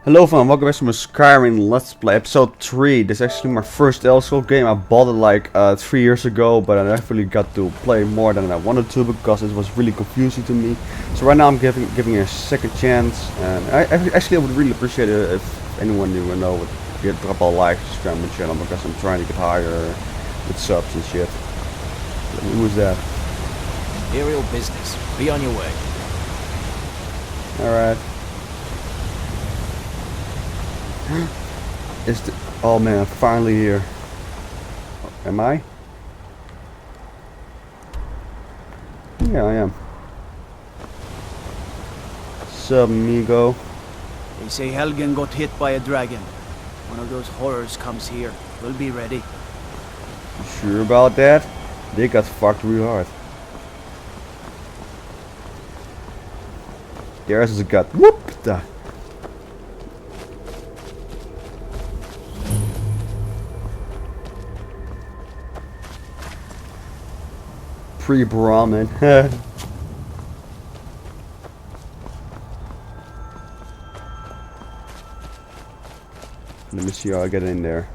Hello everyone, welcome back to my Skyrim Let's Play episode 3. This is actually my first Elder Scrolls game. I bought it like 3 years ago, but I never really got to play more than I wanted to because it was really confusing to me. So right now I'm giving it a second chance, and I would really appreciate it if anyone you know would drop a like, subscribe to my channel because I'm trying to get higher with subs and shit. Who is that? Imperial business. Be on your way. Alright. Oh man, I'm finally here. Am I? Yeah, I am. Sup, amigo? They say Helgen got hit by a dragon. One of those horrors comes here. We'll be ready. You sure about that? They got fucked real hard. There's his gut. Whoop! Da. Pre-Brahmin. Let me see how I get in there.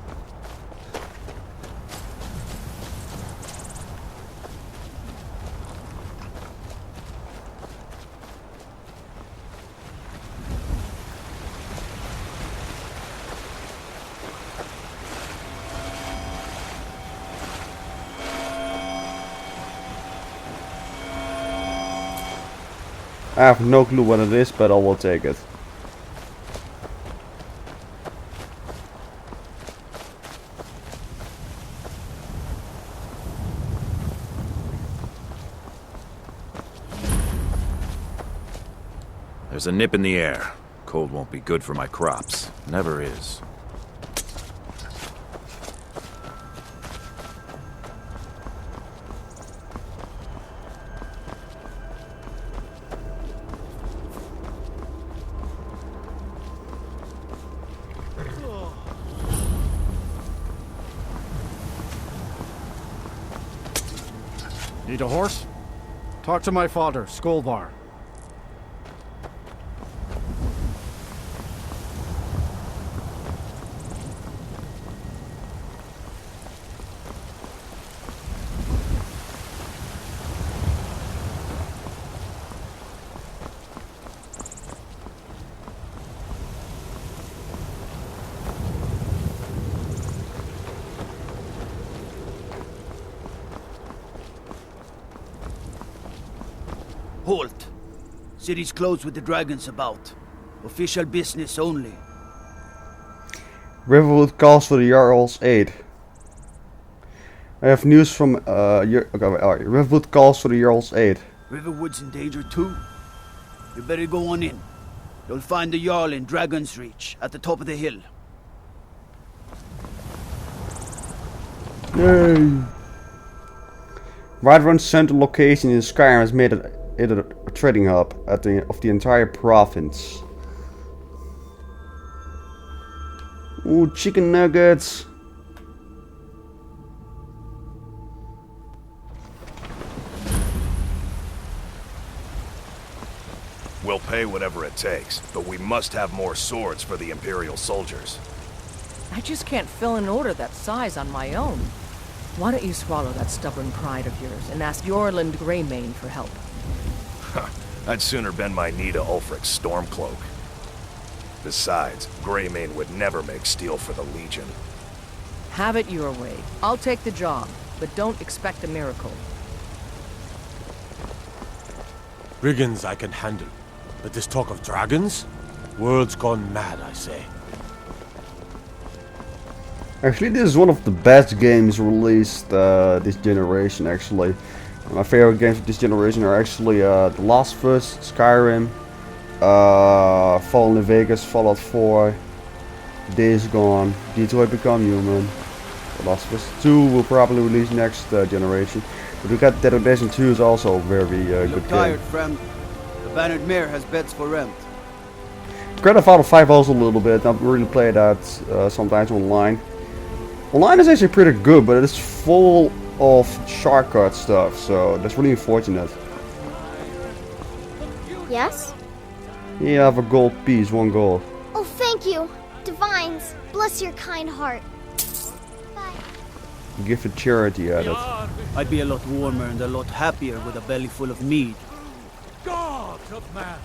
I have no clue what it is, but I will take it. There's a nip in the air. Cold won't be good for my crops. Never is. Need a horse? Talk to my father, Skolvar. Halt! City's closed with the dragons about. Official business only. Riverwood calls for the Jarl's aid. I have news from Riverwood calls for the Jarl's aid. Riverwood's in danger too. You better go on in. You'll find the Jarl in Dragon's Reach, at the top of the hill. Yay! Whiterun's central location in Skyrim has made it a trading hub of the entire province. Ooh, chicken nuggets! We'll pay whatever it takes, but we must have more swords for the Imperial soldiers. I just can't fill an order that size on my own. Why don't you swallow that stubborn pride of yours and ask Yorland Greymane for help? I'd sooner bend my knee to Ulfric's Stormcloak. Besides, Greymane would never make steel for the Legion. Have it your way. I'll take the job, but don't expect a miracle. Brigands I can handle, but this talk of dragons? World's gone mad, I say. Actually, this is one of the best games released this generation, actually. My favorite games of this generation are actually The Last of Us, Skyrim, Fallen in Vegas, Fallout 4, Days Gone, Detroit Become Human. The Last of Us 2 will probably release next generation. But we got Dead Redemption 2 is also a very good game. Tired, friend. The Bannered Mare has beds for rent. Grand Theft Auto 5 also a little bit. I really play that sometimes online. Online is actually pretty good, but it's full of shortcut stuff, so that's really unfortunate. Yes? You have a gold piece, 1 gold. Oh, thank Thank you. Divines, bless your kind heart. Bye. Give to charity at it. I'd be a lot warmer and a lot happier with a belly full of mead. God of man,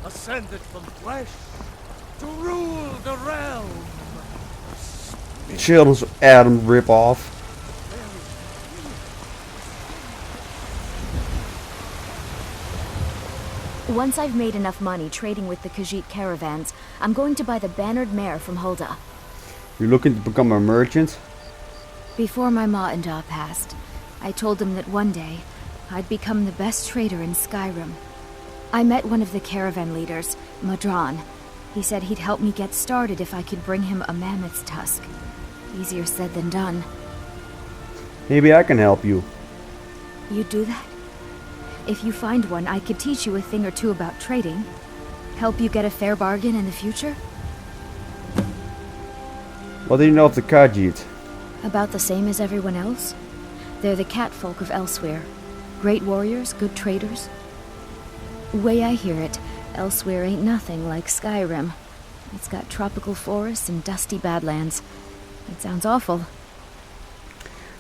ascended from flesh to rule the realm. Children's Adam rip-off. Once I've made enough money trading with the Khajiit caravans, I'm going to buy the bannered mare from Hulda. You're looking to become a merchant? Before my ma and Da passed, I told them that one day, I'd become the best trader in Skyrim. I met one of the caravan leaders, Madran. He said he'd help me get started if I could bring him a mammoth's tusk. Easier said than done. Maybe I can help you. You'd do that? If you find one, I could teach you a thing or two about trading. Help you get a fair bargain in the future? What do you know of the Khajiit? About the same as everyone else. They're the catfolk of Elsewhere. Great warriors, good traders. Way I hear it, Elsewhere ain't nothing like Skyrim. It's got tropical forests and dusty badlands. It sounds awful.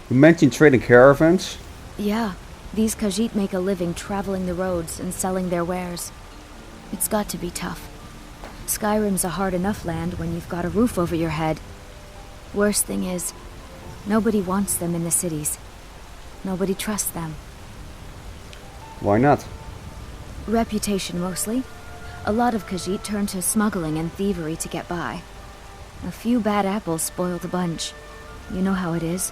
You mentioned trading caravans? Yeah, these Khajiit make a living traveling the roads and selling their wares. It's got to be tough. Skyrim's a hard enough land when you've got a roof over your head. Worst thing is, nobody wants them in the cities. Nobody trusts them. Why not? Reputation mostly. A lot of Khajiit turn to smuggling and thievery to get by. A few bad apples spoil the bunch. You know how it is.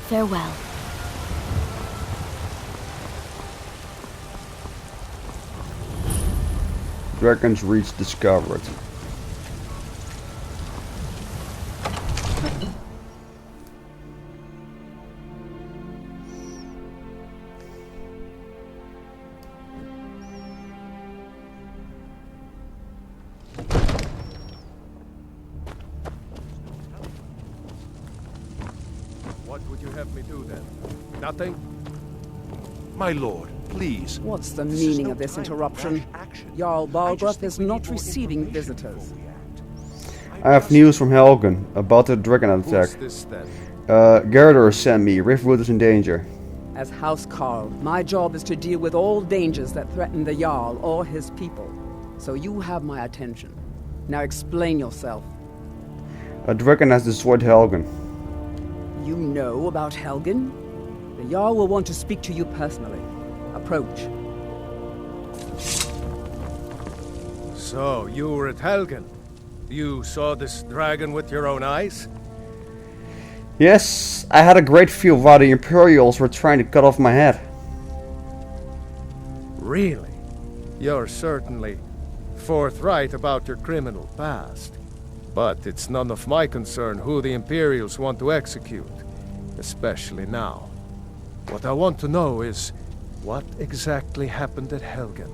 Farewell. Dragon's Reach discovered. What would you have me do then? Nothing? My lord, please. What's the meaning of this interruption? Jarl Balgruth is not receiving visitors. I have news from Helgen about the dragon attack. Who's this then? Gerdur sent me. Riftwood is in danger. As House Carl, my job is to deal with all dangers that threaten the Jarl or his people. So you have my attention. Now explain yourself. A dragon has destroyed Helgen. You know about Helgen? The Jarl will want to speak to you personally. Approach. So, you were at Helgen? You saw this dragon with your own eyes? Yes, I had a great feel while the Imperials were trying to cut off my head. Really? You're certainly forthright about your criminal past. But it's none of my concern who the Imperials want to execute, especially now. What I want to know is, what exactly happened at Helgen?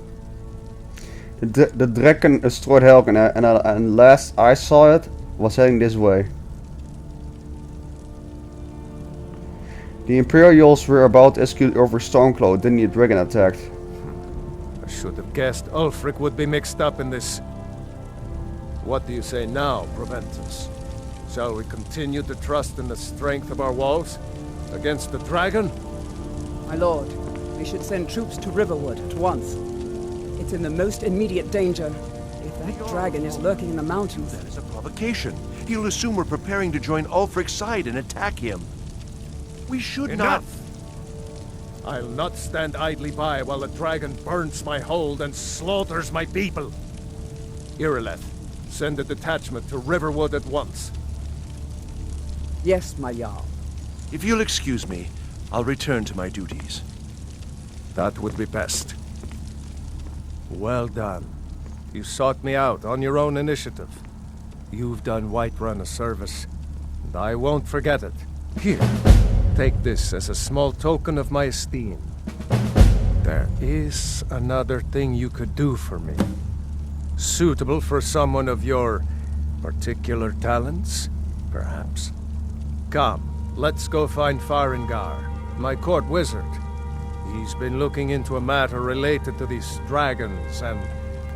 The dragon destroyed Helgen, and last I saw it was heading this way. The Imperials were about to execute over Stormcloak, then the dragon attacked. I should have guessed Ulfric would be mixed up in this. What do you say now, Proventus? Shall we continue to trust in the strength of our walls against the dragon? My lord, we should send troops to Riverwood at once. It's in the most immediate danger. If that dragon is lurking in the mountains... That is a provocation. He'll assume we're preparing to join Ulfric's side and attack him. We should Enough! I'll not stand idly by while the dragon burns my hold and slaughters my people. Irileth, send a detachment to Riverwood at once. Yes, my Jarl. If you'll excuse me, I'll return to my duties. That would be best. Well done. You sought me out on your own initiative. You've done Whiterun a service, and I won't forget it. Here, take this as a small token of my esteem. There is another thing you could do for me. Suitable for someone of your particular talents, perhaps. Come, let's go find Farengar, my court wizard. He's been looking into a matter related to these dragons and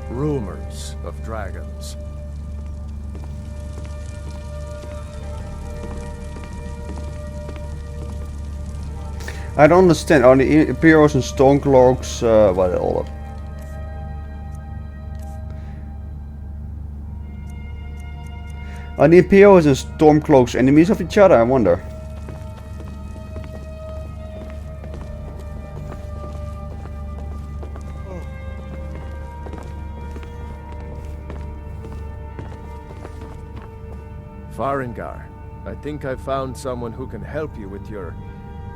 rumors of dragons. I don't understand. Are the Imperials and Stormcloaks, what all of? Are the Imperials and Stormcloaks enemies of each other, I wonder? Farengar, I think I found someone who can help you with your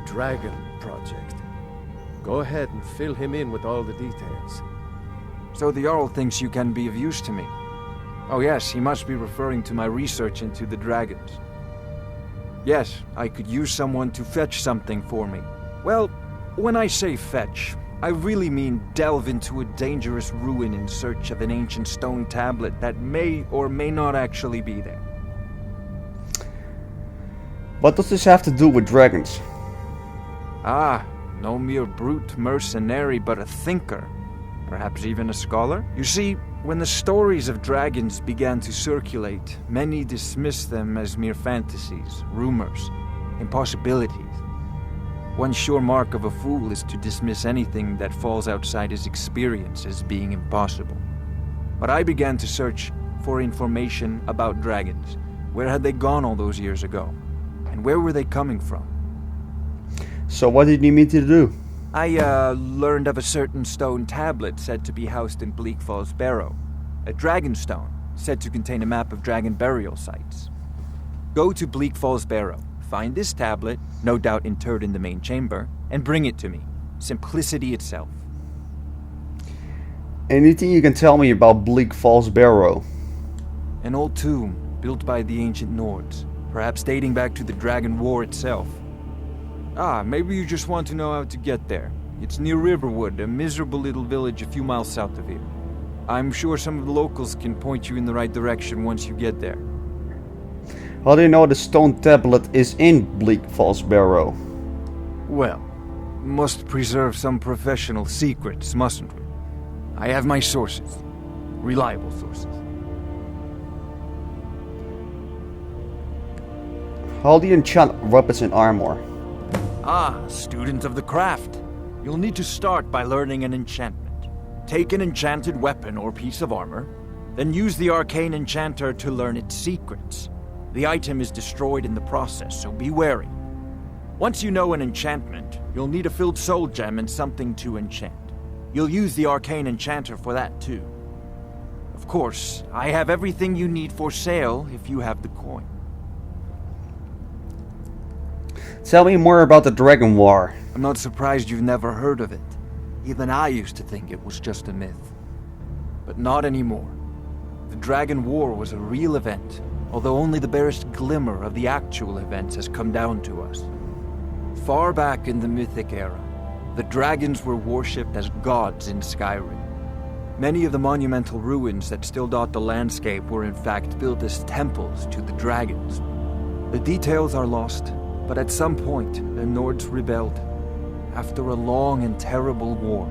dragon project. Go ahead and fill him in with all the details. So the Jarl thinks you can be of use to me. Oh yes, he must be referring to my research into the dragons. Yes, I could use someone to fetch something for me. Well, when I say fetch, I really mean delve into a dangerous ruin in search of an ancient stone tablet that may or may not actually be there. What does this have to do with dragons? Ah, no mere brute mercenary, but a thinker. Perhaps even a scholar? You see, when the stories of dragons began to circulate, many dismissed them as mere fantasies, rumors, impossibilities. One sure mark of a fool is to dismiss anything that falls outside his experience as being impossible. But I began to search for information about dragons. Where had they gone all those years ago? And where were they coming from? So what did you need me to do? I learned of a certain stone tablet said to be housed in Bleak Falls Barrow. A dragon stone, said to contain a map of dragon burial sites. Go to Bleak Falls Barrow, find this tablet, no doubt interred in the main chamber, and bring it to me. Simplicity itself. Anything you can tell me about Bleak Falls Barrow? An old tomb, built by the ancient Nords, perhaps dating back to the Dragon War itself. Ah, maybe you just want to know how to get there. It's near Riverwood, a miserable little village a few miles south of here. I'm sure some of the locals can point you in the right direction once you get there. How do you know the stone tablet is in Bleak Falls Barrow? Well, must preserve some professional secrets, mustn't we? I have my sources. Reliable sources. How do you enchant weapons and armor? Ah, student of the craft. You'll need to start by learning an enchantment. Take an enchanted weapon or piece of armor, then use the arcane enchanter to learn its secrets. The item is destroyed in the process, so be wary. Once you know an enchantment, you'll need a filled soul gem and something to enchant. You'll use the arcane enchanter for that too. Of course, I have everything you need for sale if you have the coin. Tell me more about the Dragon War. I'm not surprised you've never heard of it. Even I used to think it was just a myth. But not anymore. The Dragon War was a real event, although only the barest glimmer of the actual events has come down to us. Far back in the Mythic era, the dragons were worshipped as gods in Skyrim. Many of the monumental ruins that still dot the landscape were in fact built as temples to the dragons. The details are lost, but at some point, the Nords rebelled. After a long and terrible war,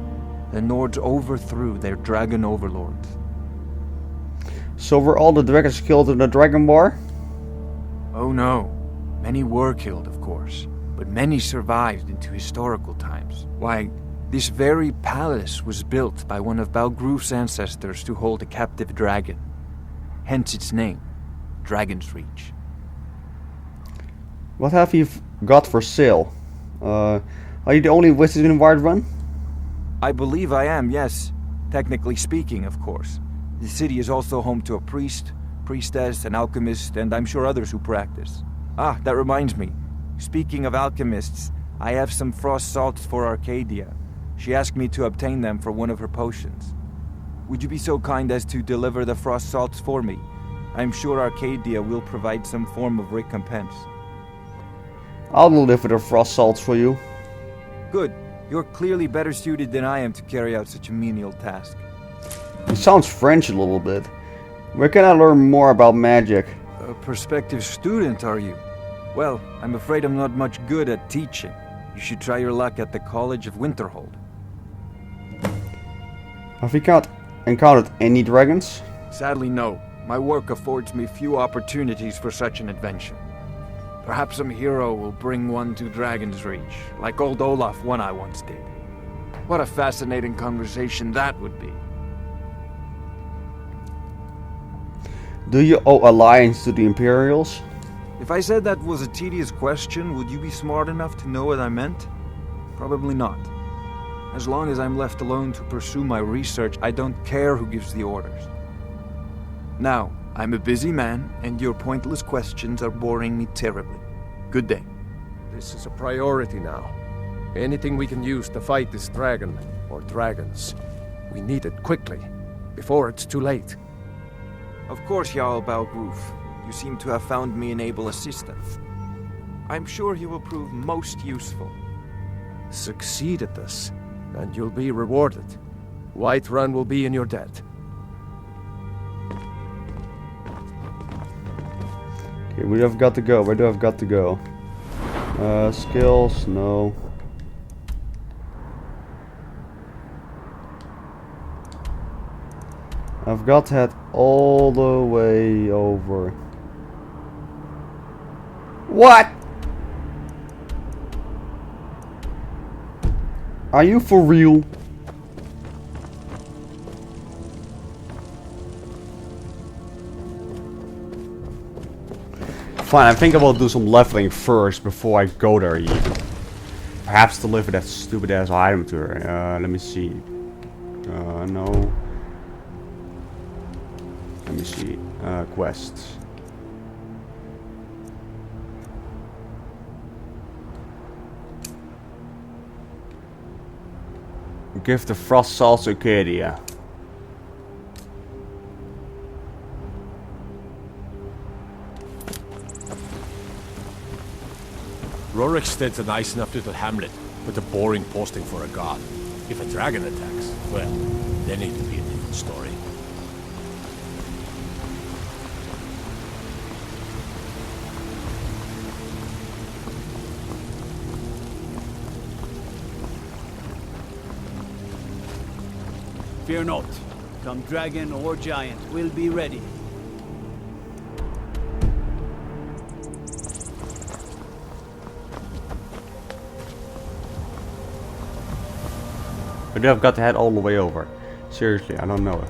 the Nords overthrew their dragon overlords. So were all the dragons killed in the Dragon War? Oh no. Many were killed, of course, but many survived into historical times. Why, this very palace was built by one of Balgruf's ancestors to hold a captive dragon. Hence its name, Dragon's Reach. What have you got for sale? Are you the only wizard in Whiterun? I believe I am, yes. Technically speaking, of course. The city is also home to a priest, priestess, an alchemist, and I'm sure others who practice. Ah, that reminds me. Speaking of alchemists, I have some frost salts for Arcadia. She asked me to obtain them for one of her potions. Would you be so kind as to deliver the frost salts for me? I'm sure Arcadia will provide some form of recompense. I'll deliver the frost salts for you. Good. You're clearly better suited than I am to carry out such a menial task. It sounds French a little bit. Where can I learn more about magic? A prospective student, are you? Well, I'm afraid I'm not much good at teaching. You should try your luck at the College of Winterhold. Have we encountered any dragons? Sadly, no. My work affords me few opportunities for such an adventure. Perhaps some hero will bring one to Dragon's Reach, like old Olaf one I once did. What a fascinating conversation that would be. Do you owe alliance to the Imperials? If I said that was a tedious question, would you be smart enough to know what I meant? Probably not. As long as I'm left alone to pursue my research, I don't care who gives the orders. Now, I'm a busy man, and your pointless questions are boring me terribly. Good day. This is a priority now. Anything we can use to fight this dragon, or dragons. We need it quickly, before it's too late. Of course, Jarl Balgruf. You seem to have found me an able assistant. I'm sure he will prove most useful. Succeed at this, and you'll be rewarded. Whiterun will be in your debt. Okay, we have got to go. Where do I've got to go? Skills, no. I've got to head all the way over. What? Are you for real? Fine, I think I will do some leveling first before I go there even. Perhaps deliver that stupid ass item to her. Let me see. No. Let me see. Quests. Give the frost salt to Arcadia. Rorikstead's a nice enough little hamlet, but a boring posting for a god. If a dragon attacks, well, then it would be a different story. Fear not. Come dragon or giant, we'll be ready. But I've got to head all the way over. Seriously, I don't know it.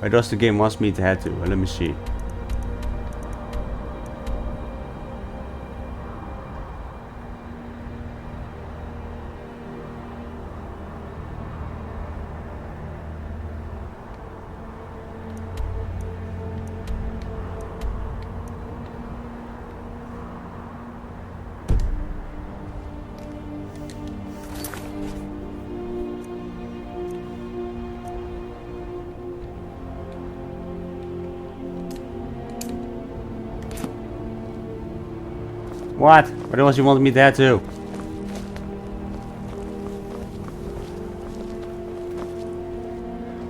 Where does the game wants me to head to? Let me see. What? Where does he want me there to?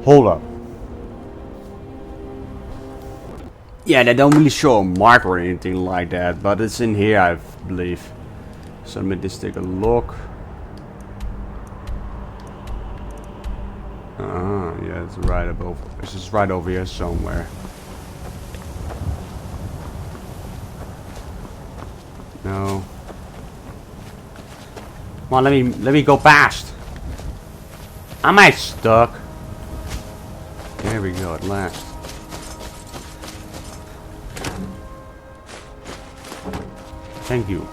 Hold up. Yeah, they don't really show a mark or anything like that, but it's in here, I believe. So let me just take a look. Yeah, it's right above. It's just right over here somewhere. No. Come on, let me go past. Am I stuck? There we go, at last. Thank you.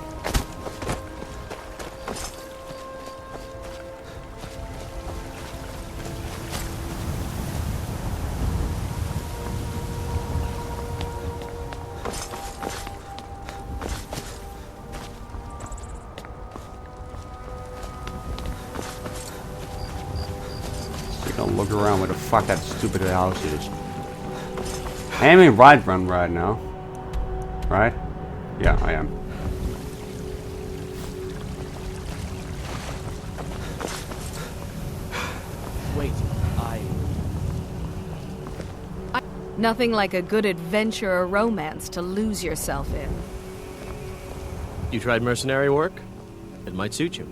Look around where the fuck that stupid house is. I am in Whiterun right now. Right? Yeah, I am. Nothing like a good adventure or romance to lose yourself in. You tried mercenary work? It might suit you.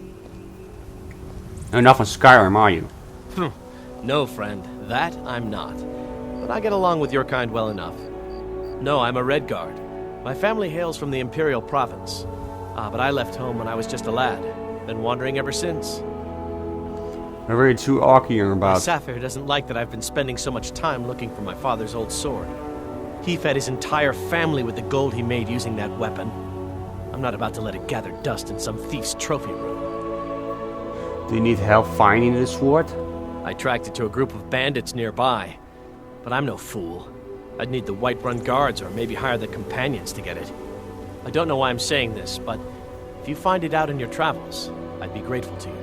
Enough on Skyrim, are you? No, friend. That I'm not. But I get along with your kind well enough. No, I'm a Red Guard. My family hails from the Imperial Province. But I left home when I was just a lad. Been wandering ever since. What are you two arguing about? Sapphire doesn't like that I've been spending so much time looking for my father's old sword. He fed his entire family with the gold he made using that weapon. I'm not about to let it gather dust in some thief's trophy room. Do you need help finding the sword? I tracked it to a group of bandits nearby. But I'm no fool. I'd need the Whiterun guards or maybe hire the companions to get it. I don't know why I'm saying this, but if you find it out in your travels, I'd be grateful to you.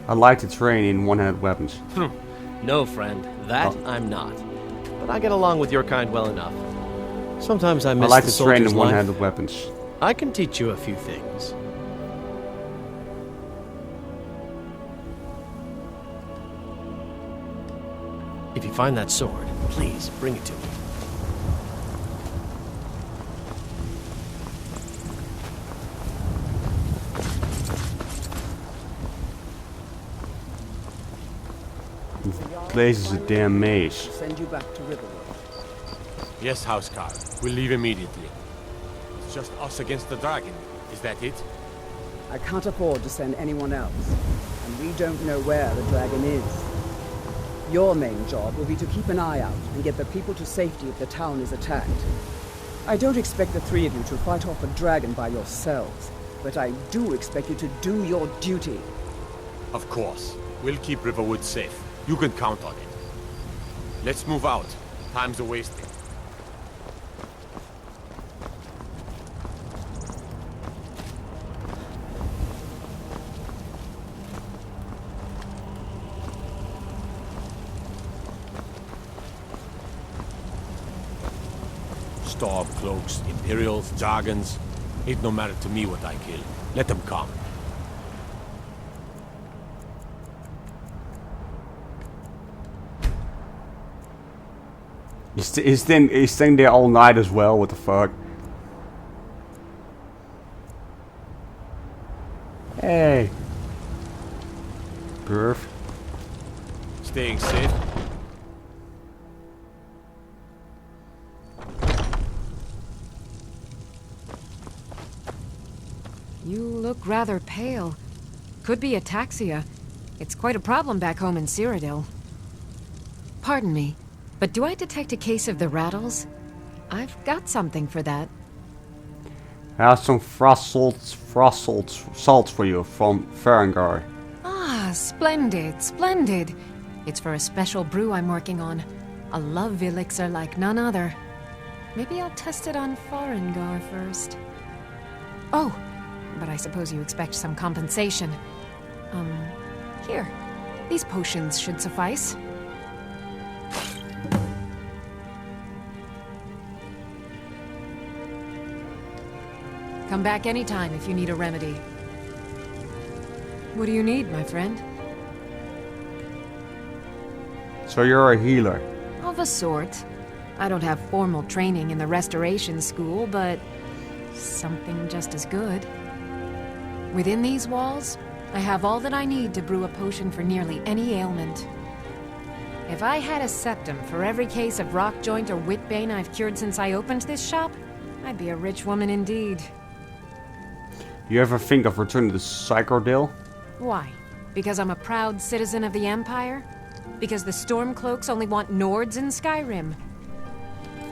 I like to train in one-handed weapons. No, friend. That I'm not. But I get along with your kind well enough. Sometimes I miss I like the to train in soldier's one-handed life. weapons. I can teach you a few things. If you find that sword, please bring it to me. This place is a damn maze. Send you back to Riverwood. Yes, Housecarl. We'll leave immediately. It's just us against the dragon. Is that it? I can't afford to send anyone else, and we don't know where the dragon is. Your main job will be to keep an eye out and get the people to safety if the town is attacked. I don't expect the three of you to fight off a dragon by yourselves, but I do expect you to do your duty. Of course. We'll keep Riverwood safe. You can count on it. Let's move out. Time's a-wasting. Stormcloaks, Imperials, Jargons. It no matter to me what I kill. Let them come. He's staying there all night as well, what the fuck? Hey. Perf. Staying safe. You look rather pale. Could be ataxia. It's quite a problem back home in Cyrodiil. Pardon me, but do I detect a case of the rattles? I've got something for that. I have some frost salts for you from Farengard. Ah, splendid, splendid. It's for a special brew I'm working on. A love elixir like none other. Maybe I'll test it on Farengar first. Oh, but I suppose you expect some compensation. Here. These potions should suffice. Come back anytime if you need a remedy. What do you need, my friend? So you're a healer? Of a sort. I don't have formal training in the restoration school, but something just as good. Within these walls, I have all that I need to brew a potion for nearly any ailment. If I had a septum for every case of rock joint or whitbane I've cured since I opened this shop, I'd be a rich woman indeed. You ever think of returning to Cyrodiil? Why? Because I'm a proud citizen of the Empire? Because the Stormcloaks only want Nords in Skyrim?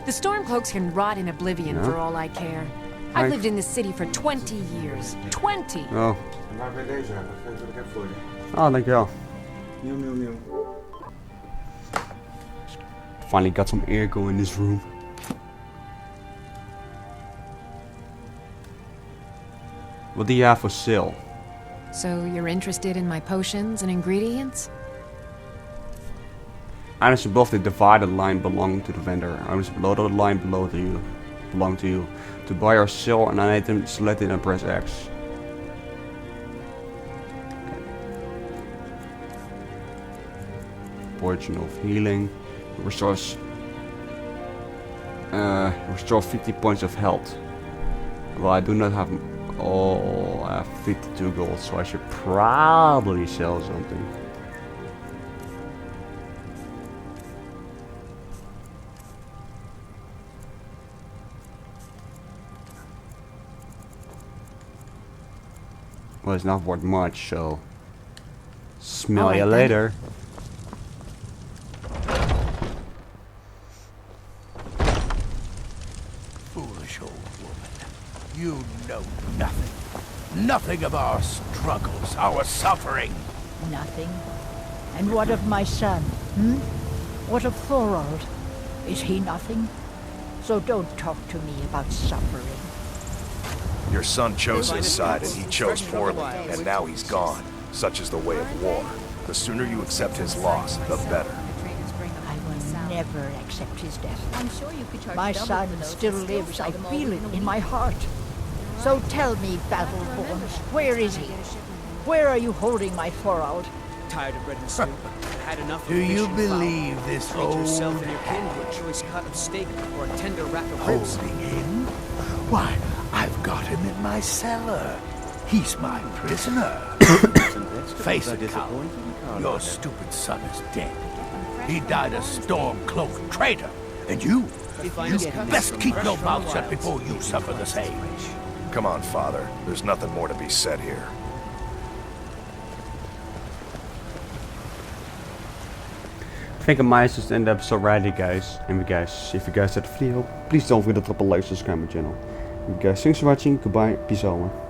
The Stormcloaks can rot in Oblivion for all I care. I've lived in this city for 20 years. 20! Oh. Oh, dankjewel. Finally got some airco in this room. What do you have for sale? So you're interested in my potions and ingredients? Items above the divided line belong to the vendor. Items below the line belong to you. To buy or sell an item, select it and press X. Potion of Healing. Restore 50 points of health. Well, I do not have... Oh, I have 52 gold, so I should probably sell something. Well, it's not worth much, so... Smell you later. Foolish old woman. You know nothing. Nothing of our struggles, our suffering. Nothing. And what of my son? What of Thorold? Is he nothing? So don't talk to me about suffering. Your son chose his side and he chose poorly, and now he's gone. Such is the way of war. The sooner you accept his loss, the better. I will never accept his death. I'm sure you could charge My double son for those still and lives. sell I them all feel it within a in my week. heart. So tell me, Battleborn, where is he? Where are you holding my Thorold? Tired of bread and stew? Had enough Do of you fish and fowl? believe this Treat old yourself and your kin to a hag? choice cut of steak or a tender rack of ribs. Holding him? Why, I've got him in my cellar. He's my prisoner. Face it, coward. Your stupid son is dead. He died a storm-cloaked traitor. And you best keep your mouth shut before you suffer the same. Come on, Father. There's nothing more to be said here. I think I might just end the episode right, guys. And if you guys had the video, please don't forget to drop a like, subscribe my channel. And guys, thanks for watching. Goodbye. Peace out.